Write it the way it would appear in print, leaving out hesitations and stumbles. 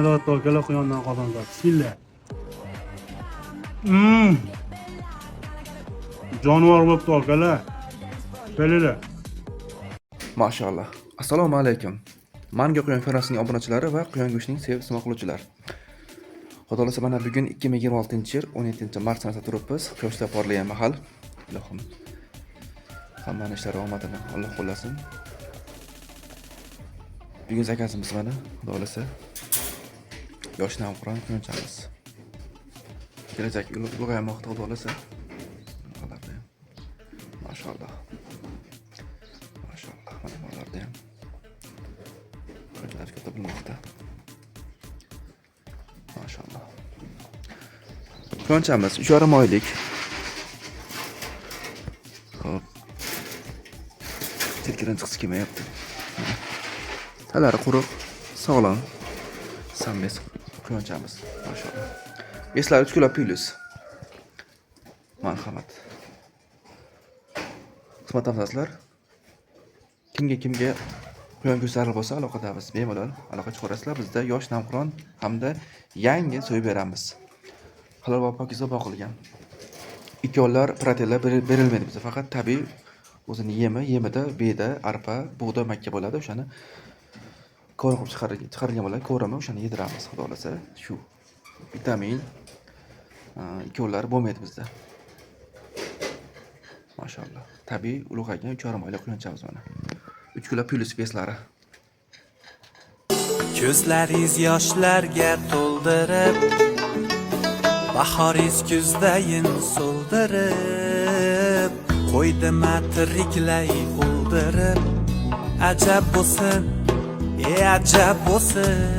Albatta akalar quyondan qozonda. Bismillah. Jonivor bo'libdi akalar. Kelinglar. Mashallah. Assalomu alaykum. Manga Quyon fermasining obunachilari va quyon go'shtining sevib qiluvchilari. Xudo xolasa mana bugun 2026-yil 17-mart sanasida turibmiz. Quyoshda porlagan mahal. Ilohim. Hammaning ishlari omadini Alloh qo'llasin. Bugun zakazimiz mana, xudo xolasa. Yoshni ham Qur'on quyonchamiz. Kelajak ulg'aymoqda xudo xolasa. Mashallah. Mashallah. Mana bularda ham quyonlar katta bo'lmoqda. Mashallah. Quyonchamiz 3,5 oylik. Hop. Tirkidan chiqib kelmayapti. Talari quruq, sog'lom. Sambes quyonchamiz. Mashallah. Eslari 3 kilo plus. Marhamat. Xizmat tavsiyalaringlar. Kimga quyon go'shtlari bo'lsa aloqadamiz. Bemalol aloqa chiqarasizlar. Bizda yosh namqiron hamda yangi so'yib beramiz. Halol va pokiza boqilgan. Ikonlar, proteinlar berilmaydi bizda. Faqat tabiiy o'zini yemida beda, arpa, bug'doy makka bo'ladi. O'shani ko'rib chiqarilgan bo'ladi. Ko'rimi o'shani yediramiz, xudo xolasa. Shu vitamin ikonlar bo'lmaydi bizda. Mashallah. Tabiiy ulg'aygan 3,5 oylik quyonchamiz mana. 3 kilo plus veslari. Ko'zlaringiz yoshlarga to'ldirib, bahoringiz kuzdayin so'ldirib, qo'ydi matriklay o'ldirib, ajab bo'lsin, ajab bo'lsin.